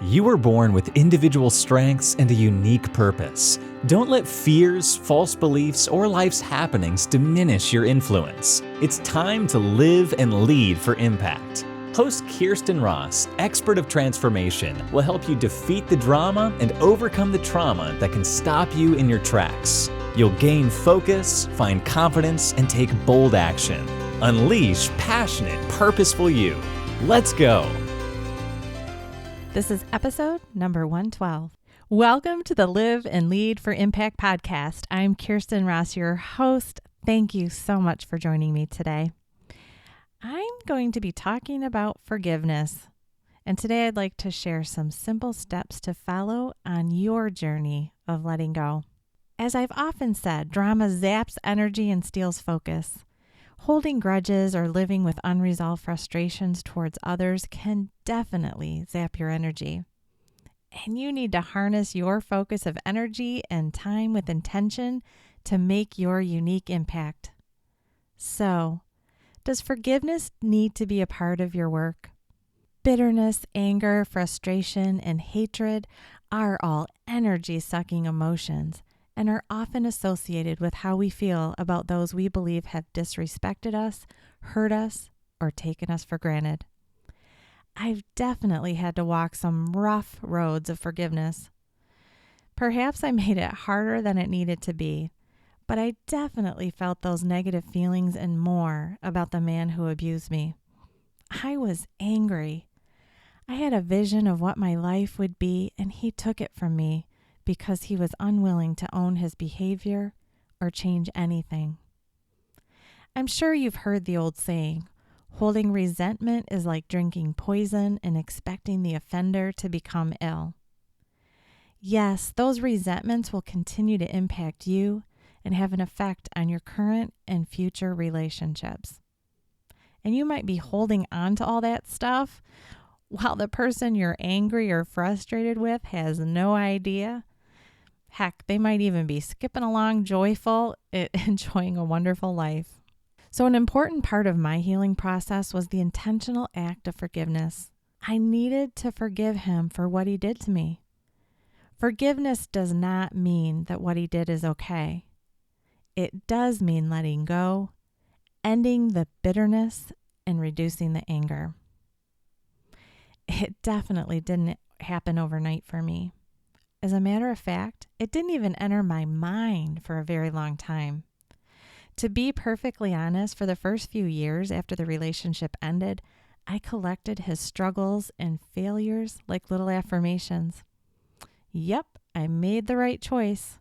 You were born with individual strengths and a unique purpose. Don't let fears, false beliefs, or life's happenings diminish your influence. It's time to live and lead for impact. Host Kirsten Ross, expert of transformation, will help you defeat the drama and overcome the trauma that can stop you in your tracks. You'll gain focus, find confidence, and take bold action. Unleash passionate, purposeful you. Let's go. This is episode number 112. Welcome to the Live and Lead for Impact podcast. I'm Kirsten Ross, your host. Thank you so much for joining me today. I'm going to be talking about forgiveness. And today I'd like to share some simple steps to follow on your journey of letting go. As I've often said, drama zaps energy and steals focus. Holding grudges or living with unresolved frustrations towards others can definitely zap your energy. And you need to harness your focus of energy and time with intention to make your unique impact. So, does forgiveness need to be a part of your work? Bitterness, anger, frustration, and hatred are all energy-sucking emotions and are often associated with how we feel about those we believe have disrespected us, hurt us, or taken us for granted. I've definitely had to walk some rough roads of forgiveness. Perhaps I made it harder than it needed to be, but I definitely felt those negative feelings and more about the man who abused me. I was angry. I had a vision of what my life would be, and he took it from me because he was unwilling to own his behavior or change anything. I'm sure you've heard the old saying, holding resentment is like drinking poison and expecting the offender to become ill. Yes, those resentments will continue to impact you and have an effect on your current and future relationships. And you might be holding on to all that stuff while the person you're angry or frustrated with has no idea. Heck, they might even be skipping along joyful, enjoying a wonderful life. So an important part of my healing process was the intentional act of forgiveness. I needed to forgive him for what he did to me. Forgiveness does not mean that what he did is okay. It does mean letting go, ending the bitterness, and reducing the anger. It definitely didn't happen overnight for me. As a matter of fact, it didn't even enter my mind for a very long time. To be perfectly honest, for the first few years after the relationship ended, I collected his struggles and failures like little affirmations. Yep, I made the right choice.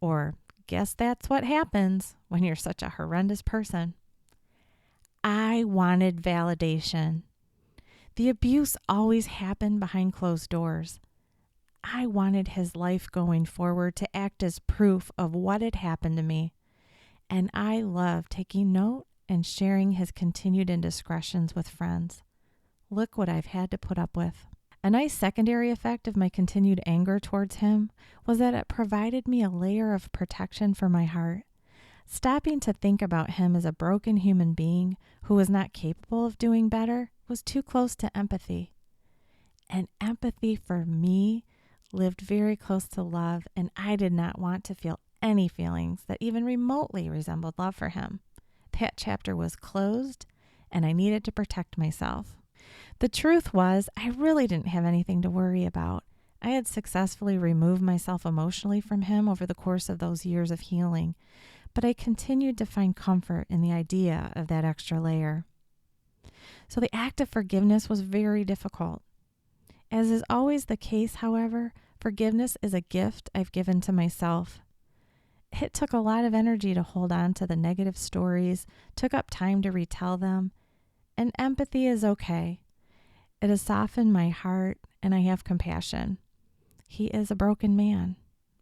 Or, guess that's what happens when you're such a horrendous person. I wanted validation. The abuse always happened behind closed doors. I wanted his life going forward to act as proof of what had happened to me. And I loved taking note and sharing his continued indiscretions with friends. Look what I've had to put up with. A nice secondary effect of my continued anger towards him was that it provided me a layer of protection for my heart. Stopping to think about him as a broken human being who was not capable of doing better was too close to empathy. And empathy for me lived very close to love, and I did not want to feel any feelings that even remotely resembled love for him. That chapter was closed, and I needed to protect myself. The truth was, I really didn't have anything to worry about. I had successfully removed myself emotionally from him over the course of those years of healing, but I continued to find comfort in the idea of that extra layer. So the act of forgiveness was very difficult. As is always the case, however, forgiveness is a gift I've given to myself. It took a lot of energy to hold on to the negative stories, took up time to retell them, and empathy is okay. It has softened my heart, and I have compassion. He is a broken man,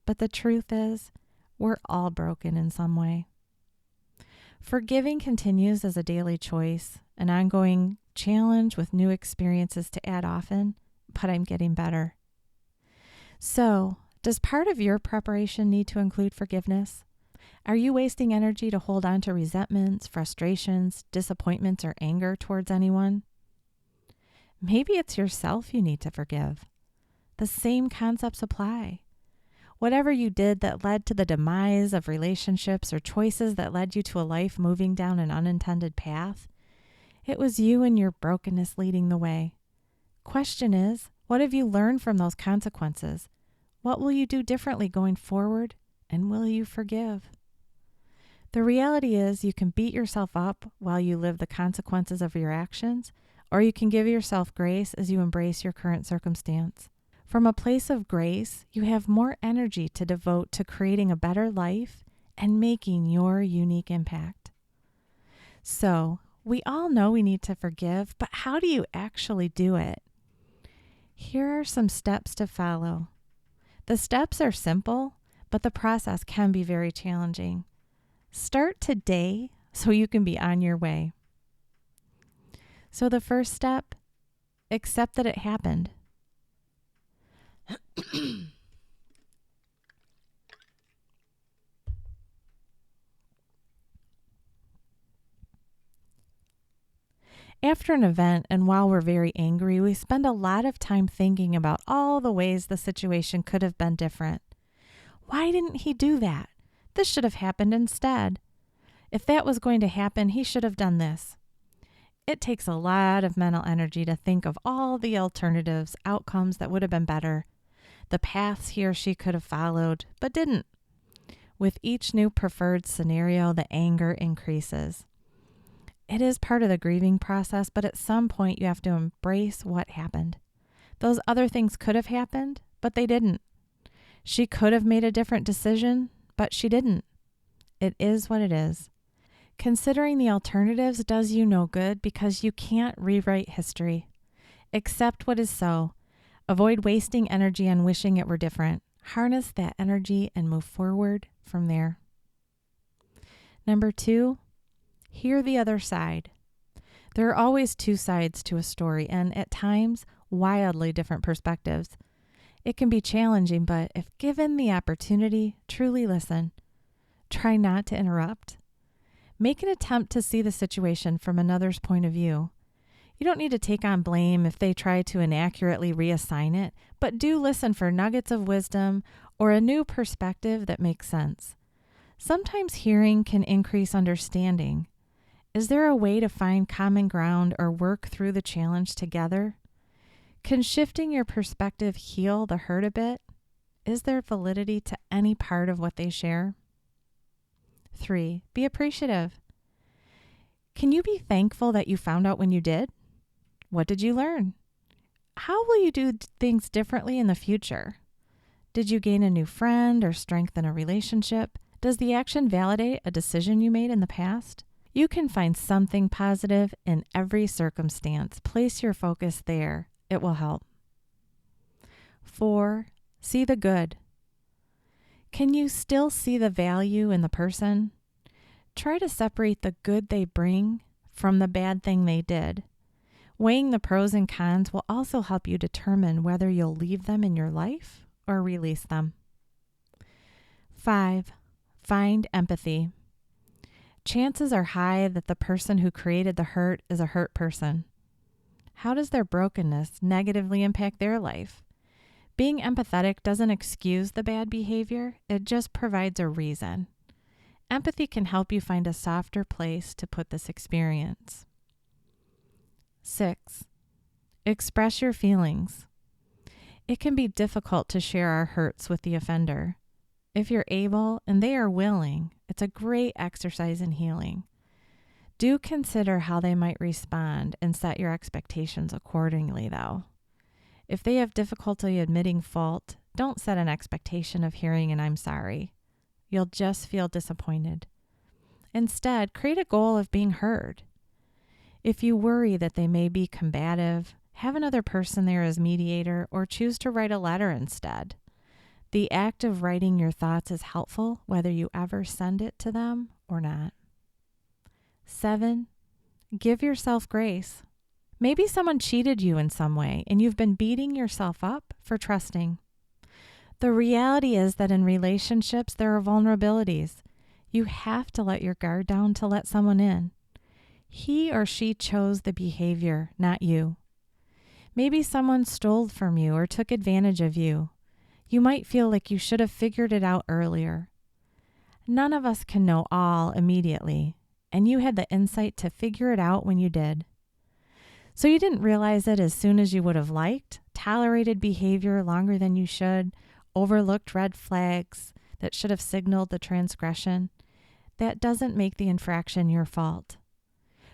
but the truth is, we're all broken in some way. Forgiving continues as a daily choice, an ongoing challenge with new experiences to add often, but I'm getting better. So, does part of your preparation need to include forgiveness? Are you wasting energy to hold on to resentments, frustrations, disappointments, or anger towards anyone? Maybe it's yourself you need to forgive. The same concepts apply. Whatever you did that led to the demise of relationships or choices that led you to a life moving down an unintended path, it was you and your brokenness leading the way. Question is, what have you learned from those consequences? What will you do differently going forward? And will you forgive? The reality is you can beat yourself up while you live the consequences of your actions, or you can give yourself grace as you embrace your current circumstance. From a place of grace, you have more energy to devote to creating a better life and making your unique impact. So, we all know we need to forgive, but how do you actually do it? Here are some steps to follow. The steps are simple, but the process can be very challenging. Start today so you can be on your way. So the first step, accept that it happened. After an event and while we're very angry, we spend a lot of time thinking about all the ways the situation could have been different. Why didn't he do that? This should have happened instead. If that was going to happen, he should have done this. It takes a lot of mental energy to think of all the alternatives, outcomes that would have been better, the paths he or she could have followed, but didn't. With each new preferred scenario, the anger increases. It is part of the grieving process, but at some point you have to embrace what happened. Those other things could have happened, but they didn't. She could have made a different decision, but she didn't. It is what it is. Considering the alternatives does you no good because you can't rewrite history. Accept what is so. Avoid wasting energy on wishing it were different. Harness that energy and move forward from there. Number 2, hear the other side. There are always two sides to a story and, at times, wildly different perspectives. It can be challenging, but if given the opportunity, truly listen. Try not to interrupt. Make an attempt to see the situation from another's point of view. You don't need to take on blame if they try to inaccurately reassign it, but do listen for nuggets of wisdom or a new perspective that makes sense. Sometimes hearing can increase understanding. Is there a way to find common ground or work through the challenge together? Can shifting your perspective heal the hurt a bit? Is there validity to any part of what they share? 3, be appreciative. Can you be thankful that you found out when you did? What did you learn? How will you do things differently in the future? Did you gain a new friend or strengthen a relationship? Does the action validate a decision you made in the past? You can find something positive in every circumstance. Place your focus there. It will help. 4, see the good. Can you still see the value in the person? Try to separate the good they bring from the bad thing they did. Weighing the pros and cons will also help you determine whether you'll leave them in your life or release them. 5, find empathy. Chances are high that the person who created the hurt is a hurt person. How does their brokenness negatively impact their life? Being empathetic doesn't excuse the bad behavior, it just provides a reason. Empathy can help you find a softer place to put this experience. 6, express your feelings. It can be difficult to share our hurts with the offender. If you're able and they are willing, it's a great exercise in healing. Do consider how they might respond and set your expectations accordingly, though. If they have difficulty admitting fault, don't set an expectation of hearing an "I'm sorry." You'll just feel disappointed. Instead, create a goal of being heard. If you worry that they may be combative, have another person there as mediator or choose to write a letter instead. The act of writing your thoughts is helpful whether you ever send it to them or not. 7, give yourself grace. Maybe someone cheated you in some way and you've been beating yourself up for trusting. The reality is that in relationships, there are vulnerabilities. You have to let your guard down to let someone in. He or she chose the behavior, not you. Maybe someone stole from you or took advantage of you. You might feel like you should have figured it out earlier. None of us can know all immediately, and you had the insight to figure it out when you did. So you didn't realize it as soon as you would have liked, tolerated behavior longer than you should, overlooked red flags that should have signaled the transgression. That doesn't make the infraction your fault.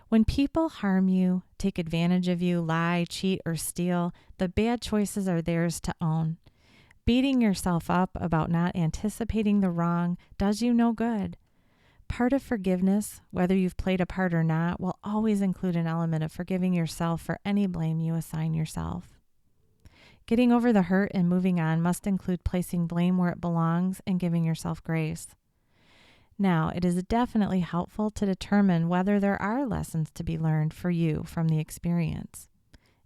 When people harm you, take advantage of you, lie, cheat, or steal, the bad choices are theirs to own. Beating yourself up about not anticipating the wrong does you no good. Part of forgiveness, whether you've played a part or not, will always include an element of forgiving yourself for any blame you assign yourself. Getting over the hurt and moving on must include placing blame where it belongs and giving yourself grace. Now, it is definitely helpful to determine whether there are lessons to be learned for you from the experience.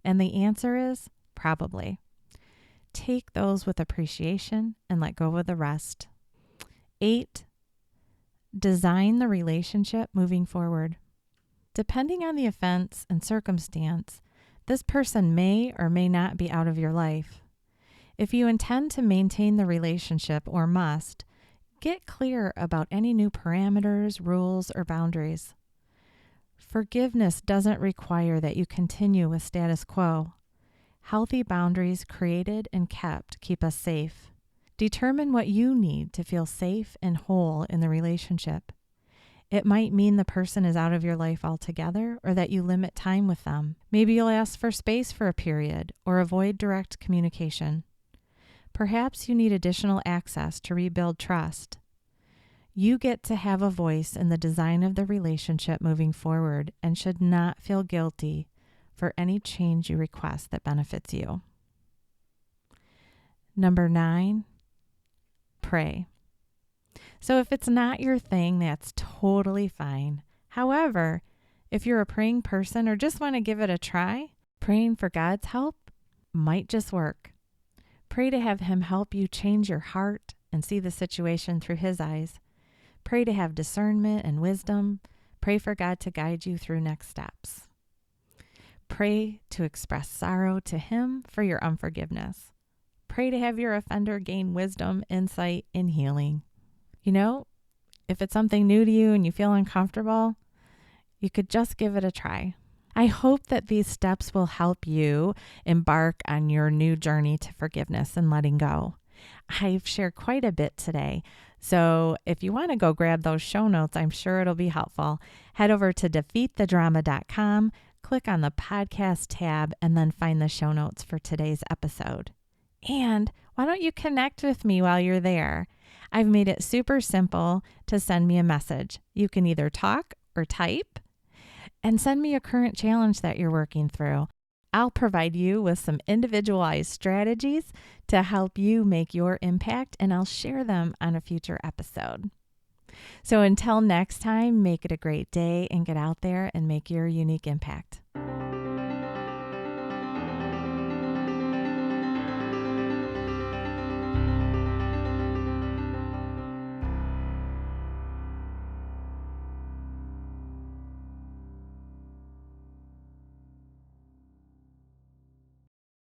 And the answer is probably. Take those with appreciation and let go of the rest. 8, design the relationship moving forward. Depending on the offense and circumstance, this person may or may not be out of your life. If you intend to maintain the relationship or must, get clear about any new parameters, rules, or boundaries. Forgiveness doesn't require that you continue with status quo. Healthy boundaries created and kept keep us safe. Determine what you need to feel safe and whole in the relationship. It might mean the person is out of your life altogether or that you limit time with them. Maybe you'll ask for space for a period or avoid direct communication. Perhaps you need additional access to rebuild trust. You get to have a voice in the design of the relationship moving forward and should not feel guilty for any change you request that benefits you. Number 9, pray. So if it's not your thing, that's totally fine. However, if you're a praying person or just want to give it a try, praying for God's help might just work. Pray to have Him help you change your heart and see the situation through His eyes. Pray to have discernment and wisdom. Pray for God to guide you through next steps. Pray to express sorrow to Him for your unforgiveness. Pray to have your offender gain wisdom, insight, and healing. You know, if it's something new to you and you feel uncomfortable, you could just give it a try. I hope that these steps will help you embark on your new journey to forgiveness and letting go. I've shared quite a bit today, so if you want to go grab those show notes, I'm sure it'll be helpful. Head over to defeatthedrama.com, click on the podcast tab, and then find the show notes for today's episode. And why don't you connect with me while you're there? I've made it super simple to send me a message. You can either talk or type, and send me a current challenge that you're working through. I'll provide you with some individualized strategies to help you make your impact, and I'll share them on a future episode. So until next time, make it a great day and get out there and make your unique impact.